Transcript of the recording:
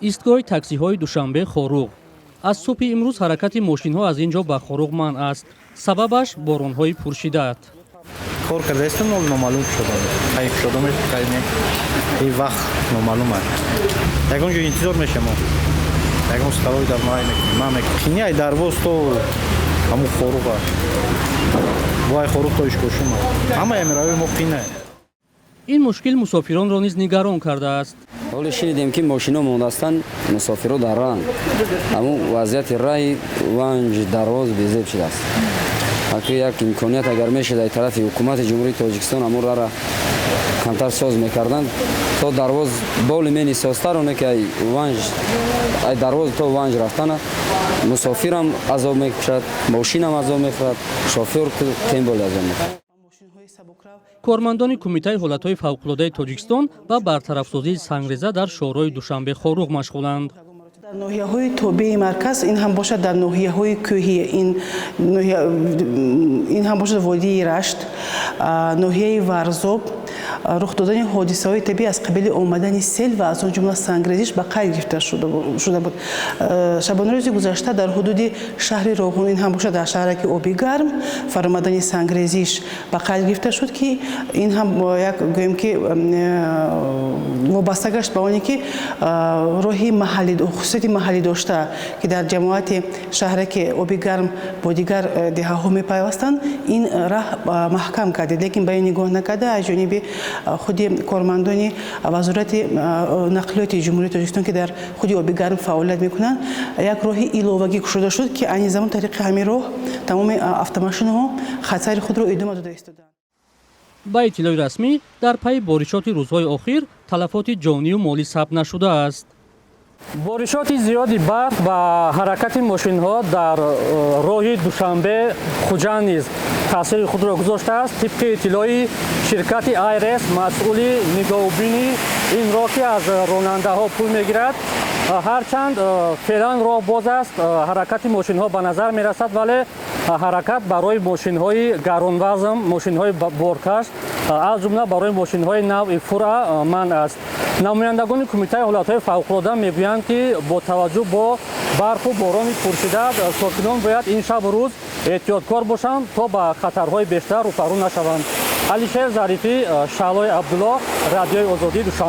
истгоҳи таксиҳои Душанбе Хоруғ. Аз субҳи имрӯз ҳаракати мошинҳо аз ин ҷо ба Хоруғ манъ аст. Сабабаш боронҳои пуршиддаат. کار کرده است نامعلوم شدم خیلی شدم خیلی این وقت نامعلوم است یکون جو انتظار میشم یکون استوای در مای ما میکنی ای درواز تو همون خروق وای خروق توش کوشم اما امروز ممکنه ин мушкил мусофиронро низ нигарон кардааст. ҳоле шинидем ки мошино мондастанд мусофиро дар раҳ ҳамун вазъияти раҳи ванҷ дарвоз безеб шудааст. ҳаққи як имконият агар мешуда ай тарафи ҳукумати ҷумҳурии Тоҷикистон ҳамун раҳро камтар соз мекарданд то дарвоз боли мени созтароне ки ай ванҷ ай дарвоз то ванҷ рафтана мусофирам азоб мекушад, мошинам азоб мехӯрад, шофёр кем боли азоб мехӯрад. кормандони Кумитаи ҳолатҳои фавқулоддаи Тоҷикистон ба бартарафсозии сангреза дар шоҳраҳои Душанбе Хоруғ машғуланд. дар ноҳияҳои тобеи марказ ин ҳам бошад дар ноҳияҳои кӯҳӣ ин ҳам бошад водии Рашт, ноҳияи Варзоб, рух додани ҳодисаҳои табиӣ аз қабили омадани сел ва аз он ҷумла сангрезиш ба қайд гирифта шуда буд. Шабонарӯзи гузашта дар ҳудуди шаҳри Роғун ин ҳам бошад дар шаҳраки оби гарм фаромадани сангрезиш ба қайд гирифта шуд ки ин ҳам як гӯем ки вобаста гашт ба оне ки роҳи маҳаллӣ хусусияти маҳаллӣ дошта ки дар ҷамоати шаҳраки оби гарм бо дигар деҳаҳо мепайвастанд ин раҳ маҳкам гардид, лекин ба ин нигоҳ накарда аз ҷониби худи кормандони вазорати нақлиёти ҷумҳурии Тоҷикистон ки дар худи оби гарм фаъолият мекунанд як роҳи иловагӣ кушода шуд ки айни замон тариқи ҳамин роҳ тамоми автомошинаҳо хатсайри худро идома дода истоданд. ба иттилои расмӣ дар пайи боришоти рӯзҳои охир талафоти ҷонию молӣ сабт нашудааст. боришоти зиёди барф ба ҳаракати мошинҳо дар роҳи Душанбе Хуҷа низ таъсири худро гузоштааст. тибқи иттилои ширкати Айрес масъули нигоҳубини ин роҳ ки аз ронандаҳо пул мегирад, ҳарчанд феълан роҳ боз аст, ҳаракати мошинҳо ба назар мерасад, вале ҳаракат барои мошинҳои гаронвазн, мошинҳои боркаш, аз ҷумла барои мошинҳои нави фура манъ аст. намояндагони Кумитаи ҳолатҳои фавқулодда мегӯянд ки бо таваҷҷӯҳ бо барфу борони пуршидда сокинон бояд ин шабу рӯз эҳтиёткор бошанд то ба хатарҳои бештар рӯбарӯ нашаванд. Алишер Зарифӣ, Шаълои Абдулло, Радиои Озодӣ, Душанбе.